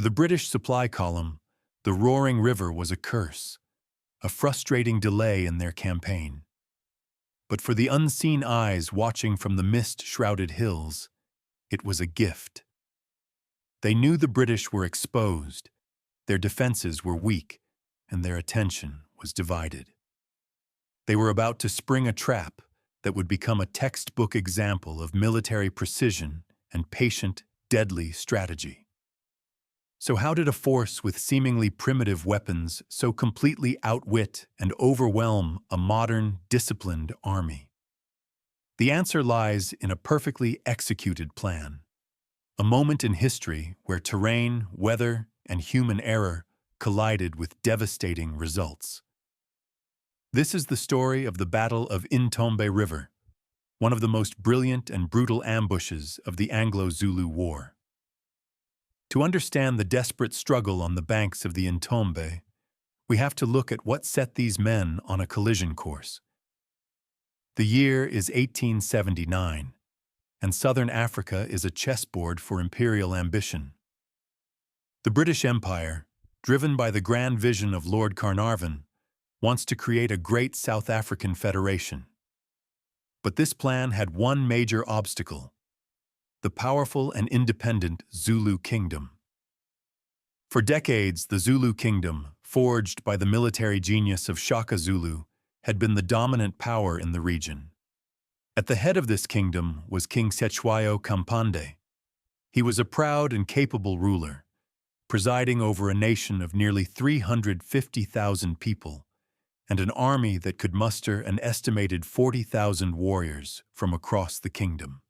For the British supply column, the roaring river was a curse, a frustrating delay in their campaign. But for the unseen eyes watching from the mist-shrouded hills, it was a gift. They knew the British were exposed, their defenses were weak, and their attention was divided. They were about to spring a trap that would become a textbook example of military precision and patient, deadly strategy. So how did a force with seemingly primitive weapons so completely outwit and overwhelm a modern, disciplined army? The answer lies in a perfectly executed plan. A moment in history where terrain, weather, and human error collided with devastating results. This is the story of the Battle of Intombe River, one of the most brilliant and brutal ambushes of the Anglo-Zulu War. To understand the desperate struggle on the banks of the Intombe, we have to look at what set these men on a collision course. The year is 1879, and southern Africa is a chessboard for imperial ambition. The British Empire, driven by the grand vision of Lord Carnarvon, wants to create a great South African federation. But this plan had one major obstacle: the powerful and independent Zulu kingdom. For decades, the Zulu kingdom, forged by the military genius of Shaka Zulu, had been the dominant power in the region. At the head of this kingdom was King Cetshwayo Kampande. He was a proud and capable ruler, presiding over a nation of nearly 350,000 people and an army that could muster an estimated 40,000 warriors from across the kingdom.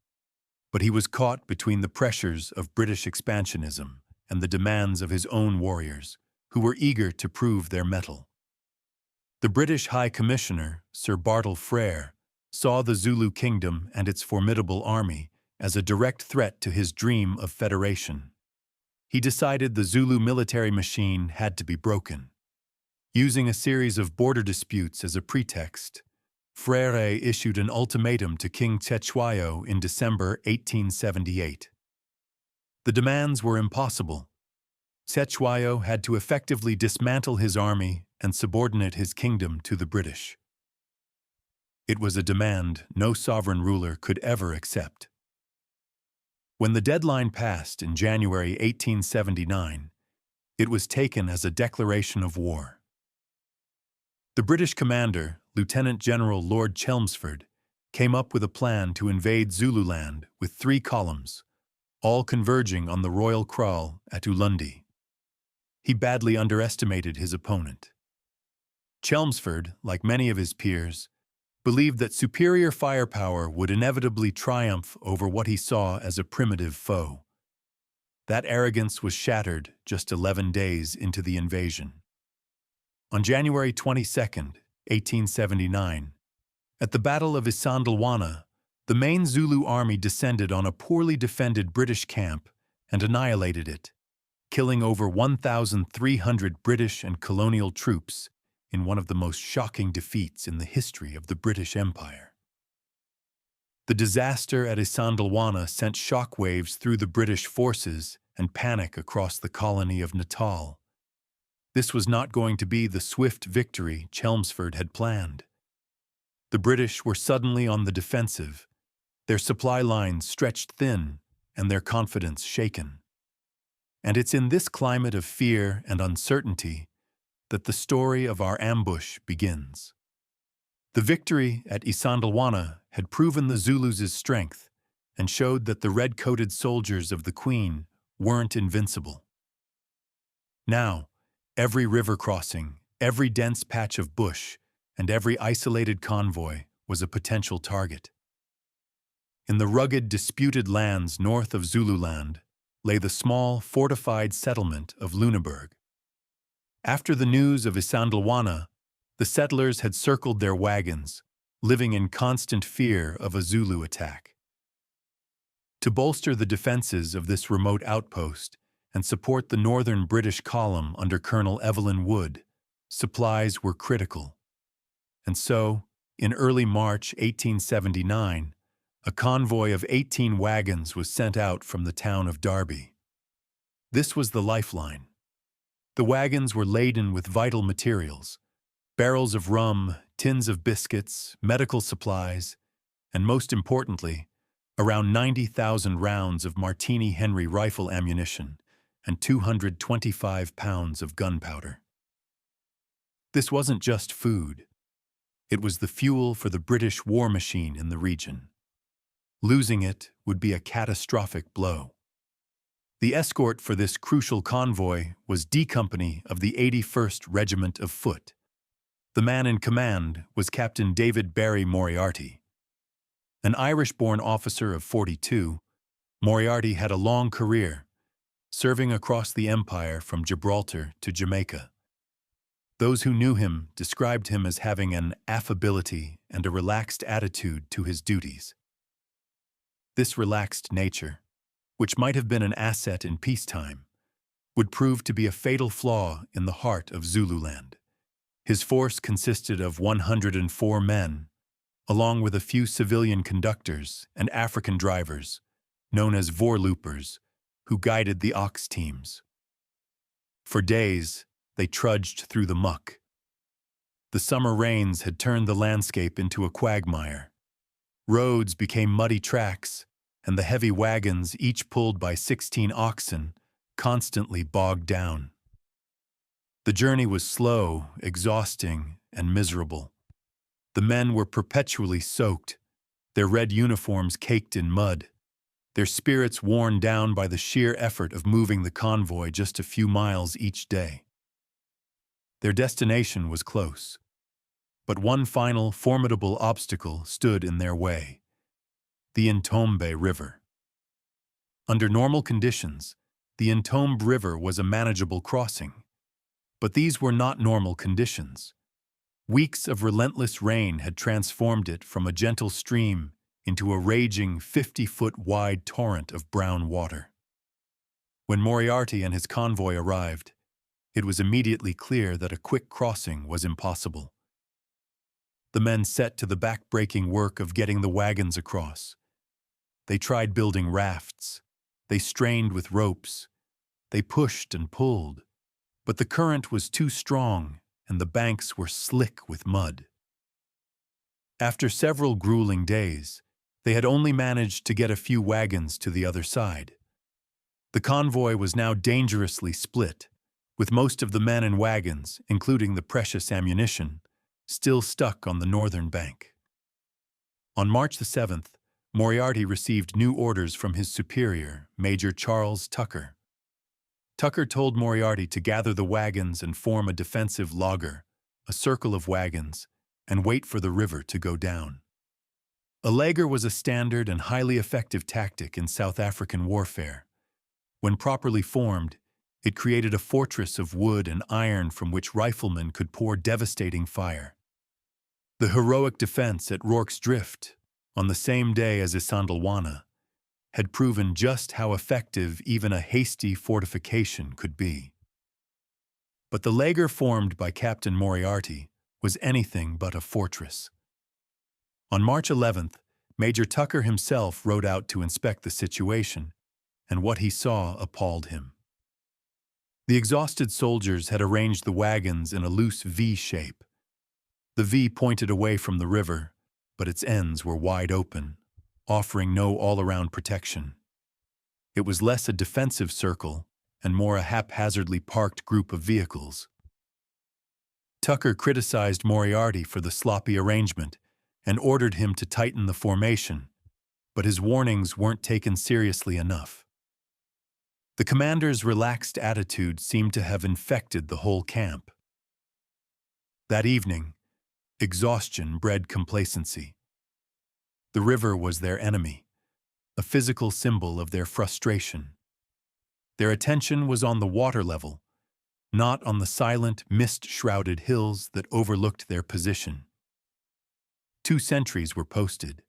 But he was caught between the pressures of British expansionism and the demands of his own warriors, who were eager to prove their mettle. The British High Commissioner, Sir Bartle Frere, saw the Zulu kingdom and its formidable army as a direct threat to his dream of federation. He decided the Zulu military machine had to be broken. Using a series of border disputes as a pretext, Frere issued an ultimatum to King Cetshwayo in December 1878. The demands were impossible. Cetshwayo had to effectively dismantle his army and subordinate his kingdom to the British. It was a demand no sovereign ruler could ever accept. When the deadline passed in January 1879, it was taken as a declaration of war. The British commander, Lieutenant General Lord Chelmsford, came up with a plan to invade Zululand with 3 columns, all converging on the royal kraal at Ulundi. He badly underestimated his opponent. Chelmsford, like many of his peers, believed that superior firepower would inevitably triumph over what he saw as a primitive foe. That arrogance was shattered just 11 days into the invasion. On January 22, 1879, at the Battle of Isandlwana, the main Zulu army descended on a poorly defended British camp and annihilated it, killing over 1,300 British and colonial troops in one of the most shocking defeats in the history of the British Empire. The disaster at Isandlwana sent shockwaves through the British forces and panic across the colony of Natal. This was not going to be the swift victory Chelmsford had planned. The British were suddenly on the defensive, their supply lines stretched thin and their confidence shaken. And it's in this climate of fear and uncertainty that the story of our ambush begins. The victory at Isandlwana had proven the Zulus' strength and showed that the red-coated soldiers of the Queen weren't invincible. Now, every river crossing, every dense patch of bush, and every isolated convoy was a potential target. In the rugged, disputed lands north of Zululand lay the small, fortified settlement of Lüneburg. After the news of Isandlwana, the settlers had circled their wagons, living in constant fear of a Zulu attack. To bolster the defenses of this remote outpost and support the northern British column under Colonel Evelyn Wood, supplies were critical. And so, in early March 1879, a convoy of 18 wagons was sent out from the town of Derby. This was the lifeline. The wagons were laden with vital materials: barrels of rum, tins of biscuits, medical supplies, and most importantly, around 90,000 rounds of Martini Henry rifle ammunition and 225 pounds of gunpowder. This wasn't just food. It was the fuel for the British war machine in the region. Losing it would be a catastrophic blow. The escort for this crucial convoy was D Company of the 81st Regiment of Foot. The man in command was Captain David Barry Moriarty. An Irish-born officer of 42, Moriarty had a long career, serving across the empire from Gibraltar to Jamaica. Those who knew him described him as having an affability and a relaxed attitude to his duties. This relaxed nature, which might have been an asset in peacetime, would prove to be a fatal flaw in the heart of Zululand. His force consisted of 104 men, along with a few civilian conductors and African drivers, known as voorloopers, who guided the ox teams. For days, they trudged through the muck. The summer rains had turned the landscape into a quagmire. Roads became muddy tracks, and the heavy wagons, each pulled by 16 oxen, constantly bogged down. The journey was slow, exhausting, and miserable. The men were perpetually soaked, their red uniforms caked in mud, their spirits worn down by the sheer effort of moving the convoy just a few miles each day. Their destination was close, but one final, formidable obstacle stood in their way: the Intombe River. Under normal conditions, the Intombe River was a manageable crossing, but these were not normal conditions. Weeks of relentless rain had transformed it from a gentle stream into a raging 50-foot-wide torrent of brown water. When Moriarty and his convoy arrived, it was immediately clear that a quick crossing was impossible. The men set to the back-breaking work of getting the wagons across. They tried building rafts. They strained with ropes. They pushed and pulled. But the current was too strong, and the banks were slick with mud. After several grueling days, they had only managed to get a few wagons to the other side. The convoy was now dangerously split, with most of the men and wagons, including the precious ammunition, still stuck on the northern bank. On March the 7th, Moriarty received new orders from his superior, Major Charles Tucker. Tucker told Moriarty to gather the wagons and form a defensive laager, a circle of wagons, and wait for the river to go down. A laager was a standard and highly effective tactic in South African warfare. When properly formed, it created a fortress of wood and iron from which riflemen could pour devastating fire. The heroic defense at Rorke's Drift, on the same day as Isandlwana, had proven just how effective even a hasty fortification could be. But the laager formed by Captain Moriarty was anything but a fortress. On March 11th, Major Tucker himself rode out to inspect the situation, and what he saw appalled him. The exhausted soldiers had arranged the wagons in a loose V shape. The V pointed away from the river, but its ends were wide open, offering no all-around protection. It was less a defensive circle and more a haphazardly parked group of vehicles. Tucker criticized Moriarty for the sloppy arrangement and ordered him to tighten the formation, but his warnings weren't taken seriously enough. The commander's relaxed attitude seemed to have infected the whole camp. That evening, exhaustion bred complacency. The river was their enemy, a physical symbol of their frustration. Their attention was on the water level, not on the silent, mist-shrouded hills that overlooked their position. 2 sentries were posted,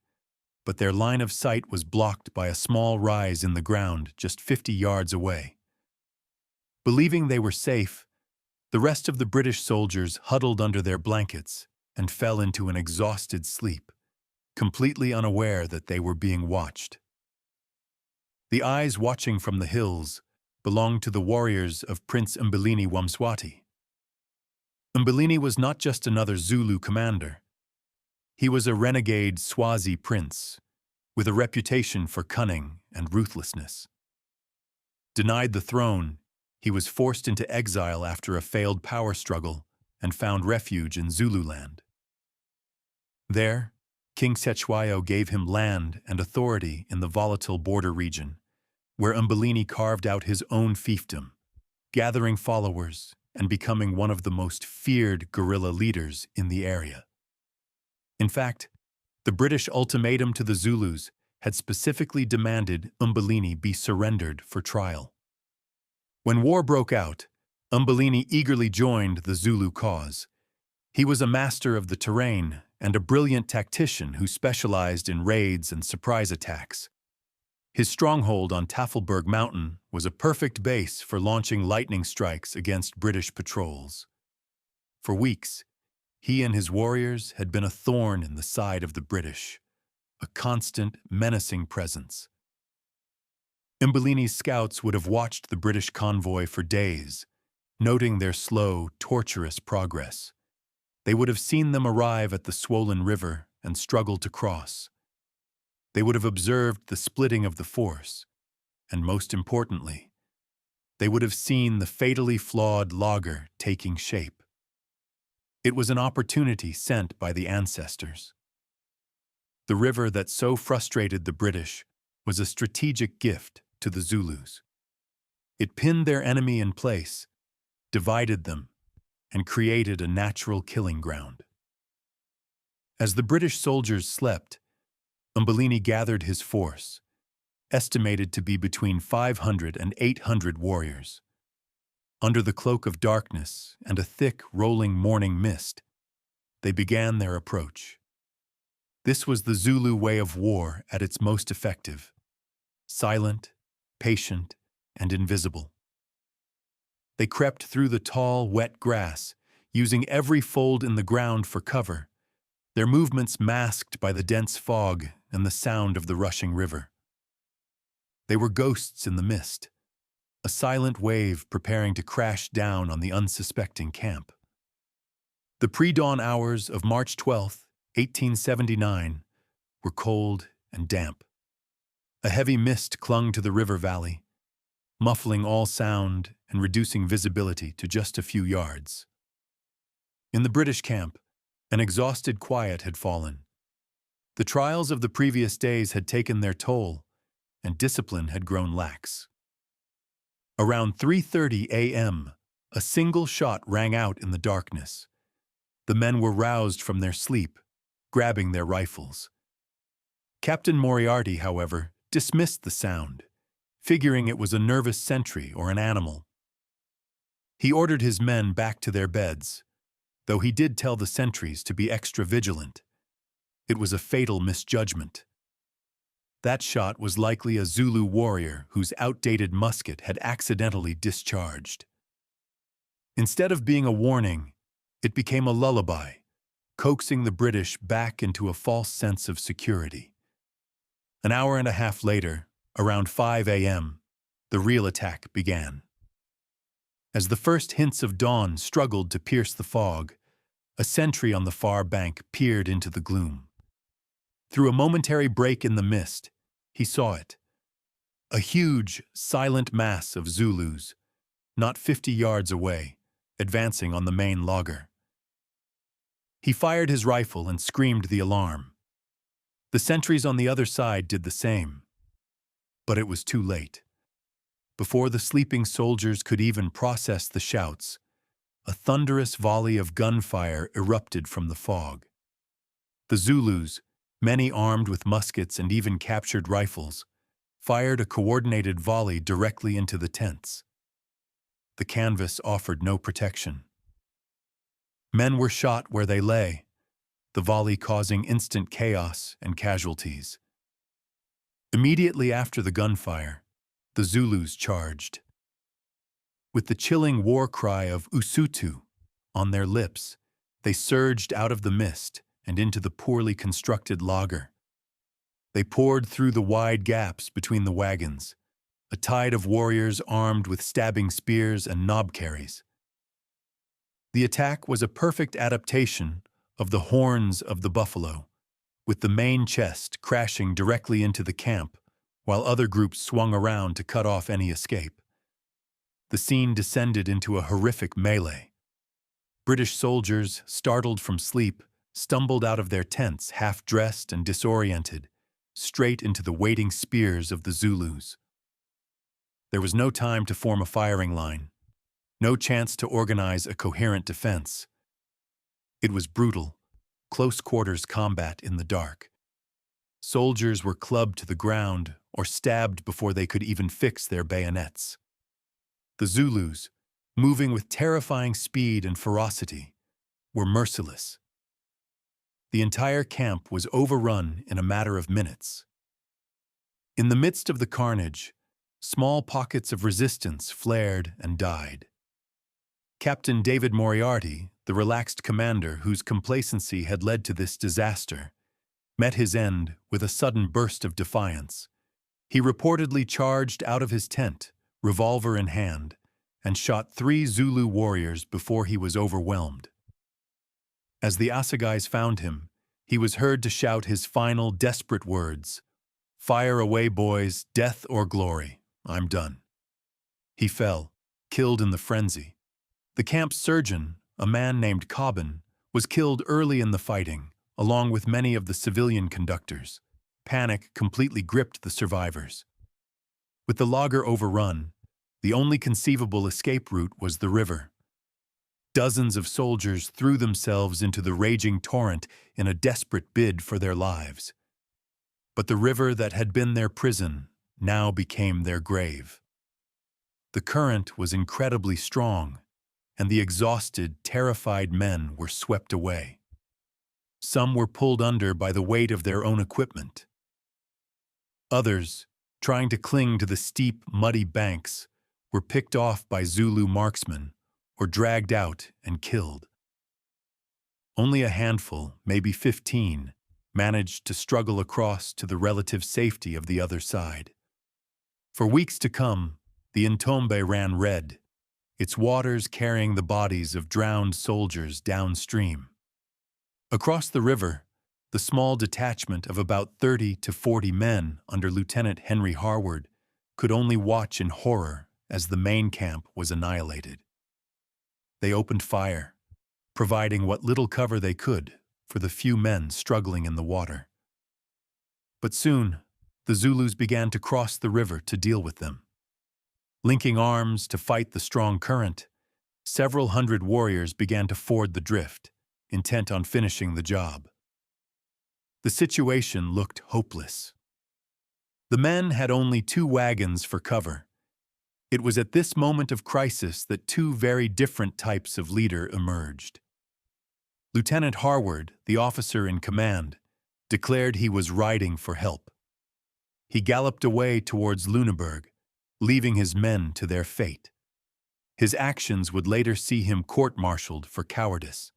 but their line of sight was blocked by a small rise in the ground just 50 yards away. Believing they were safe, the rest of the British soldiers huddled under their blankets and fell into an exhausted sleep, completely unaware that they were being watched. The eyes watching from the hills belonged to the warriors of Prince Mbilini waMswati. Mbilini was not just another Zulu commander. He was a renegade Swazi prince, with a reputation for cunning and ruthlessness. Denied the throne, he was forced into exile after a failed power struggle and found refuge in Zululand. There, King Cetshwayo gave him land and authority in the volatile border region, where Mbilini carved out his own fiefdom, gathering followers and becoming one of the most feared guerrilla leaders in the area. In fact, the British ultimatum to the Zulus had specifically demanded Mbilini be surrendered for trial. When war broke out, Mbilini eagerly joined the Zulu cause. He was a master of the terrain and a brilliant tactician who specialized in raids and surprise attacks. His stronghold on Tafelberg Mountain was a perfect base for launching lightning strikes against British patrols. For weeks, he and his warriors had been a thorn in the side of the British, a constant, menacing presence. Mbilini's scouts would have watched the British convoy for days, noting their slow, torturous progress. They would have seen them arrive at the swollen river and struggle to cross. They would have observed the splitting of the force, and most importantly, they would have seen the fatally flawed laager taking shape. It was an opportunity sent by the ancestors. The river that so frustrated the British was a strategic gift to the Zulus. It pinned their enemy in place, divided them, and created a natural killing ground. As the British soldiers slept, Mbilini gathered his force, estimated to be between 500 and 800 warriors. Under the cloak of darkness and a thick, rolling morning mist, they began their approach. This was the Zulu way of war at its most effective: silent, patient, and invisible. They crept through the tall, wet grass, using every fold in the ground for cover, their movements masked by the dense fog and the sound of the rushing river. They were ghosts in the mist, a silent wave preparing to crash down on the unsuspecting camp. The pre-dawn hours of March 12, 1879, were cold and damp. A heavy mist clung to the river valley, muffling all sound and reducing visibility to just a few yards. In the British camp, an exhausted quiet had fallen. The trials of the previous days had taken their toll, and discipline had grown lax. Around 3:30 a.m., a single shot rang out in the darkness. The men were roused from their sleep, grabbing their rifles. Captain Moriarty, however, dismissed the sound, figuring it was a nervous sentry or an animal. He ordered his men back to their beds, though he did tell the sentries to be extra vigilant. It was a fatal misjudgment. That shot was likely a Zulu warrior whose outdated musket had accidentally discharged. Instead of being a warning, it became a lullaby, coaxing the British back into a false sense of security. An hour and a half later, around 5 a.m., the real attack began. As the first hints of dawn struggled to pierce the fog, a sentry on the far bank peered into the gloom. Through a momentary break in the mist, he saw it. A huge, silent mass of Zulus, not 50 yards away, advancing on the main laager. He fired his rifle and screamed the alarm. The sentries on the other side did the same. But it was too late. Before the sleeping soldiers could even process the shouts, a thunderous volley of gunfire erupted from the fog. The Zulus, many armed with muskets and even captured rifles, fired a coordinated volley directly into the tents. The canvas offered no protection. Men were shot where they lay, the volley causing instant chaos and casualties. Immediately after the gunfire, the Zulus charged. With the chilling war cry of Usutu on their lips, they surged out of the mist and into the poorly constructed laager. They poured through the wide gaps between the wagons, a tide of warriors armed with stabbing spears and knob carries. The attack was a perfect adaptation of the horns of the buffalo, with the main chest crashing directly into the camp while other groups swung around to cut off any escape. The scene descended into a horrific melee. British soldiers, startled from sleep, stumbled out of their tents half-dressed and disoriented, straight into the waiting spears of the Zulus. There was no time to form a firing line, no chance to organize a coherent defense. It was brutal, close-quarters combat in the dark. Soldiers were clubbed to the ground or stabbed before they could even fix their bayonets. The Zulus, moving with terrifying speed and ferocity, were merciless. The entire camp was overrun in a matter of minutes. In the midst of the carnage, small pockets of resistance flared and died. Captain David Moriarty, the relaxed commander whose complacency had led to this disaster, met his end with a sudden burst of defiance. He reportedly charged out of his tent, revolver in hand, and shot 3 Zulu warriors before he was overwhelmed. As the assegais found him, he was heard to shout his final desperate words, "Fire away, boys, death or glory, I'm done." He fell, killed in the frenzy. The camp surgeon, a man named Cobbin, was killed early in the fighting, along with many of the civilian conductors. Panic completely gripped the survivors. With the laager overrun, the only conceivable escape route was the river. Dozens of soldiers threw themselves into the raging torrent in a desperate bid for their lives. But the river that had been their prison now became their grave. The current was incredibly strong, and the exhausted, terrified men were swept away. Some were pulled under by the weight of their own equipment. Others, trying to cling to the steep, muddy banks, were picked off by Zulu marksmen or dragged out and killed. Only a handful, maybe 15, managed to struggle across to the relative safety of the other side. For weeks to come, the Intombe ran red, its waters carrying the bodies of drowned soldiers downstream. Across the river, the small detachment of about 30 to 40 men under Lieutenant Henry Harward could only watch in horror as the main camp was annihilated. They opened fire, providing what little cover they could for the few men struggling in the water. But soon, the Zulus began to cross the river to deal with them. Linking arms to fight the strong current, several hundred warriors began to ford the drift, intent on finishing the job. The situation looked hopeless. The men had only 2 wagons for cover. It was at this moment of crisis that 2 very different types of leader emerged. Lieutenant Harward, the officer in command, declared he was riding for help. He galloped away towards Lüneburg, leaving his men to their fate. His actions would later see him court-martialed for cowardice.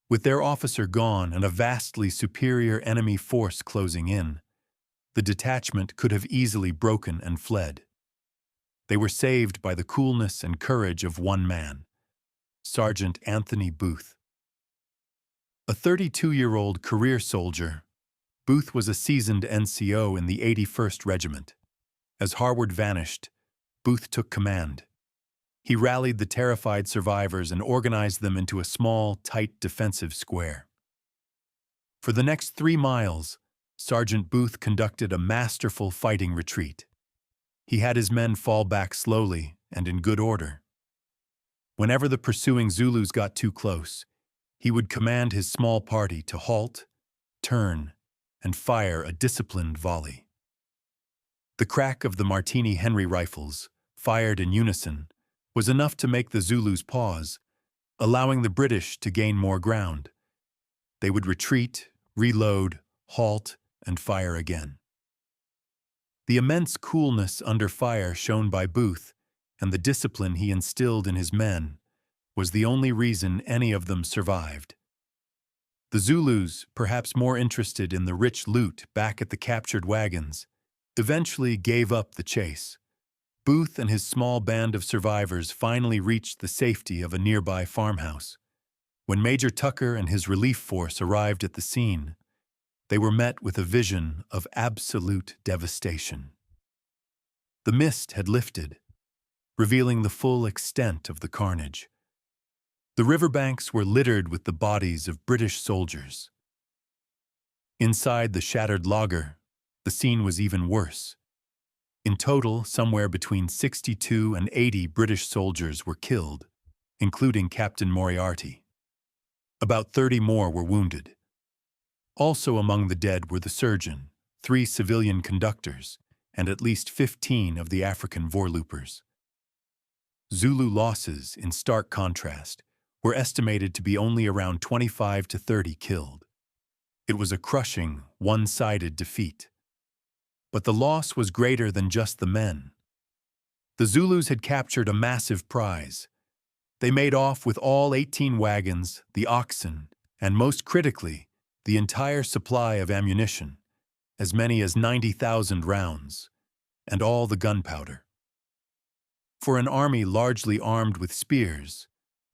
With their officer gone and a vastly superior enemy force closing in, the detachment could have easily broken and fled. They were saved by the coolness and courage of one man, Sergeant Anthony Booth. A 32-year-old career soldier, Booth was a seasoned NCO in the 81st Regiment. As Harward vanished, Booth took command. He rallied the terrified survivors and organized them into a small, tight defensive square. For the next 3 miles, Sergeant Booth conducted a masterful fighting retreat. He had his men fall back slowly and in good order. Whenever the pursuing Zulus got too close, he would command his small party to halt, turn, and fire a disciplined volley. The crack of the Martini Henry rifles, fired in unison, was enough to make the Zulus pause, allowing the British to gain more ground. They would retreat, reload, halt, and fire again. The immense coolness under fire shown by Booth and the discipline he instilled in his men was the only reason any of them survived. The Zulus, perhaps more interested in the rich loot back at the captured wagons, eventually gave up the chase. Booth and his small band of survivors finally reached the safety of a nearby farmhouse. When Major Tucker and his relief force arrived at the scene, they were met with a vision of absolute devastation. The mist had lifted, revealing the full extent of the carnage. The riverbanks were littered with the bodies of British soldiers. Inside the shattered laager, the scene was even worse. In total, somewhere between 62 and 80 British soldiers were killed, including Captain Moriarty. About 30 more were wounded. Also among the dead were the surgeon, 3 civilian conductors, and at least 15 of the African voorloopers. Zulu losses, in stark contrast, were estimated to be only around 25 to 30 killed. It was a crushing, one-sided defeat. But the loss was greater than just the men. The Zulus had captured a massive prize. They made off with all 18 wagons, the oxen, and most critically, the entire supply of ammunition, as many as 90,000 rounds, and all the gunpowder. For an army largely armed with spears,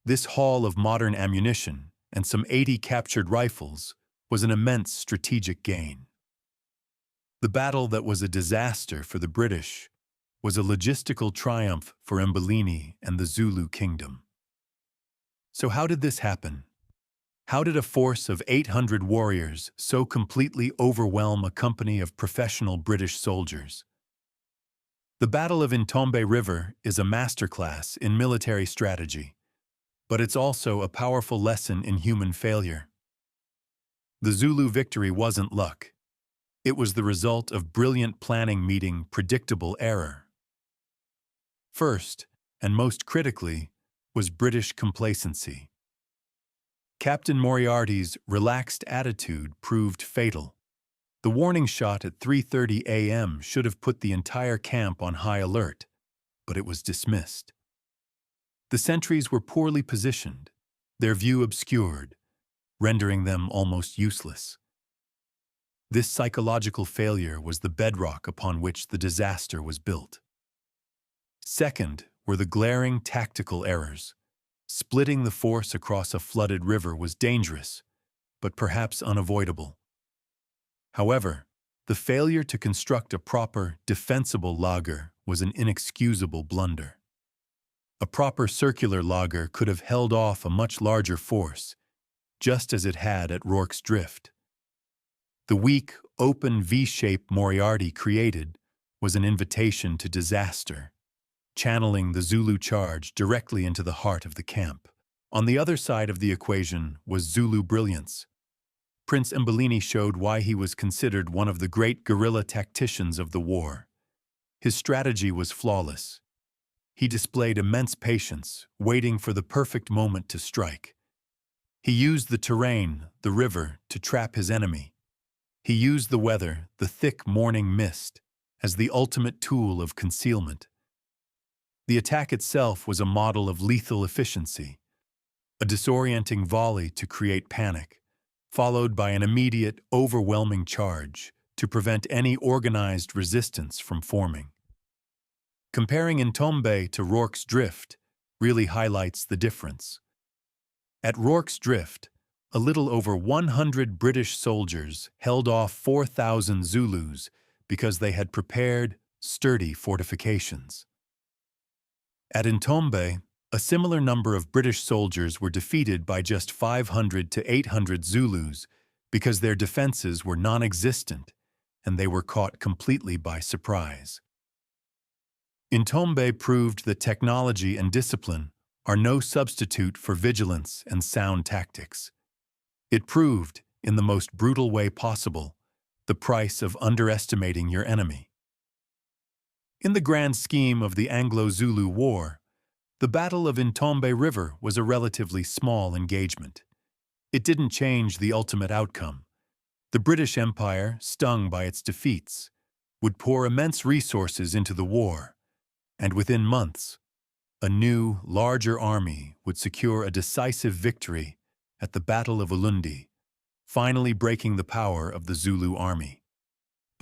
this haul of modern ammunition and some 80 captured rifles was an immense strategic gain. The battle that was a disaster for the British was a logistical triumph for Mbilini and the Zulu kingdom. So how did this happen? How did a force of 800 warriors so completely overwhelm a company of professional British soldiers? The Battle of Intombe River is a masterclass in military strategy, but it's also a powerful lesson in human failure. The Zulu victory wasn't luck. It was the result of brilliant planning meeting predictable error. First, and most critically, was British complacency. Captain Moriarty's relaxed attitude proved fatal. The warning shot at 3:30 a.m. should have put the entire camp on high alert, but it was dismissed. The sentries were poorly positioned, their view obscured, rendering them almost useless. This psychological failure was the bedrock upon which the disaster was built. Second were the glaring tactical errors. Splitting the force across a flooded river was dangerous, but perhaps unavoidable. However, the failure to construct a proper, defensible laager was an inexcusable blunder. A proper circular laager could have held off a much larger force, just as it had at Rorke's Drift. The weak, open V-shape Moriarty created was an invitation to disaster, channeling the Zulu charge directly into the heart of the camp. On the other side of the equation was Zulu brilliance. Prince Mbilini showed why he was considered one of the great guerrilla tacticians of the war. His strategy was flawless. He displayed immense patience, waiting for the perfect moment to strike. He used the terrain, the river, to trap his enemy. He used the weather, the thick morning mist, as the ultimate tool of concealment. The attack itself was a model of lethal efficiency, a disorienting volley to create panic, followed by an immediate, overwhelming charge to prevent any organized resistance from forming. Comparing Intombe to Rorke's Drift really highlights the difference. At Rorke's Drift, a little over 100 British soldiers held off 4,000 Zulus because they had prepared sturdy fortifications. At Intombe, a similar number of British soldiers were defeated by just 500 to 800 Zulus because their defenses were non-existent and they were caught completely by surprise. Intombe proved that technology and discipline are no substitute for vigilance and sound tactics. It proved, in the most brutal way possible, the price of underestimating your enemy. In the grand scheme of the Anglo-Zulu War, the Battle of Intombe River was a relatively small engagement. It didn't change the ultimate outcome. The British Empire, stung by its defeats, would pour immense resources into the war, and within months, a new, larger army would secure a decisive victory at the Battle of Ulundi, finally breaking the power of the Zulu army.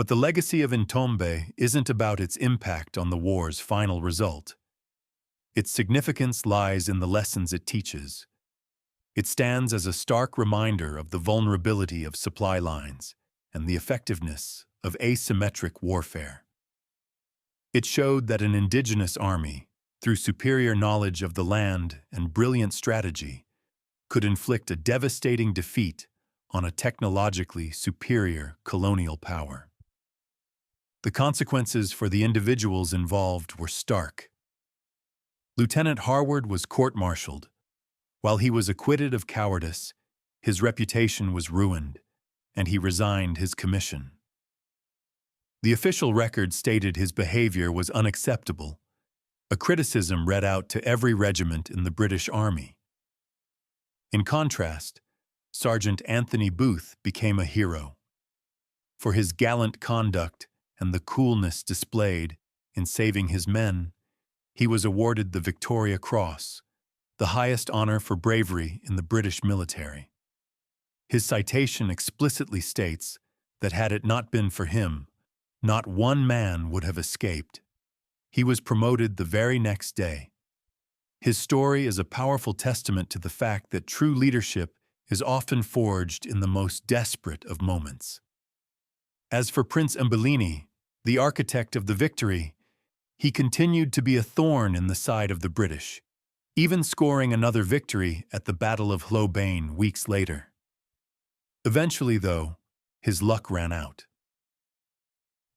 But the legacy of Intombe isn't about its impact on the war's final result. Its significance lies in the lessons it teaches. It stands as a stark reminder of the vulnerability of supply lines and the effectiveness of asymmetric warfare. It showed that an indigenous army, through superior knowledge of the land and brilliant strategy, could inflict a devastating defeat on a technologically superior colonial power. The consequences for the individuals involved were stark. Lieutenant Harward was court-martialed. While he was acquitted of cowardice, his reputation was ruined, and he resigned his commission. The official record stated his behavior was unacceptable, a criticism read out to every regiment in the British Army. In contrast, Sergeant Anthony Booth became a hero. For his gallant conduct and the coolness displayed in saving his men, he was awarded the Victoria Cross, the highest honor for bravery in the British military. His citation explicitly states that had it not been for him, not one man would have escaped. He was promoted the very next day. His story is a powerful testament to the fact that true leadership is often forged in the most desperate of moments. As for Prince Mbilini, the architect of the victory, he continued to be a thorn in the side of the British, even scoring another victory at the Battle of Intombe weeks later. Eventually, though, his luck ran out.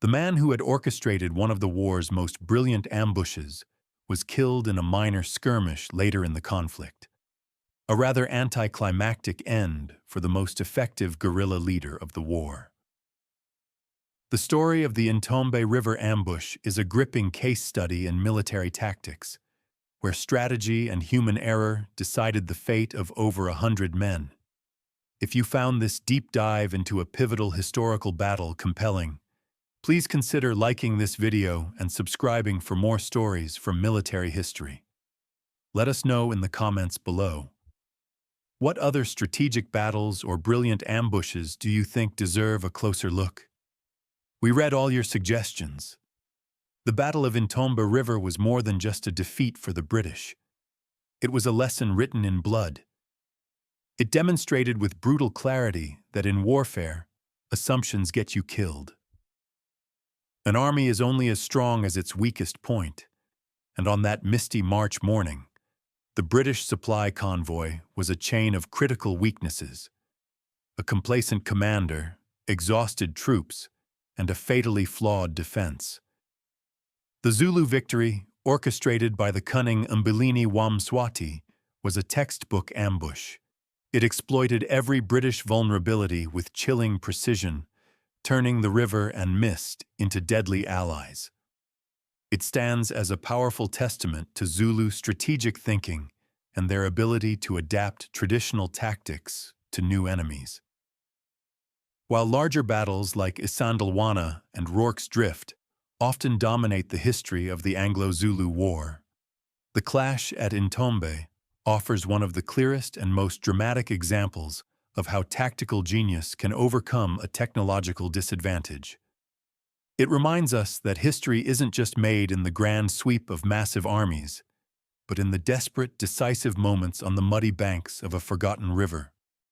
The man who had orchestrated one of the war's most brilliant ambushes was killed in a minor skirmish later in the conflict, a rather anticlimactic end for the most effective guerrilla leader of the war. The story of the Intombe River ambush is a gripping case study in military tactics, where strategy and human error decided the fate of over 100 men. If you found this deep dive into a pivotal historical battle compelling, please consider liking this video and subscribing for more stories from military history. Let us know in the comments below. What other strategic battles or brilliant ambushes do you think deserve a closer look? We read all your suggestions. The Battle of Intombe River was more than just a defeat for the British. It was a lesson written in blood. It demonstrated with brutal clarity that in warfare, assumptions get you killed. An army is only as strong as its weakest point, and on that misty March morning, the British supply convoy was a chain of critical weaknesses: a complacent commander, exhausted troops, and a fatally flawed defense. The Zulu victory, orchestrated by the cunning Mbilini waMswati, was a textbook ambush. It exploited every British vulnerability with chilling precision, turning the river and mist into deadly allies. It stands as a powerful testament to Zulu strategic thinking and their ability to adapt traditional tactics to new enemies. While larger battles like Isandlwana and Rorke's Drift often dominate the history of the Anglo-Zulu War, the clash at Intombe offers one of the clearest and most dramatic examples of how tactical genius can overcome a technological disadvantage. It reminds us that history isn't just made in the grand sweep of massive armies, but in the desperate, decisive moments on the muddy banks of a forgotten river.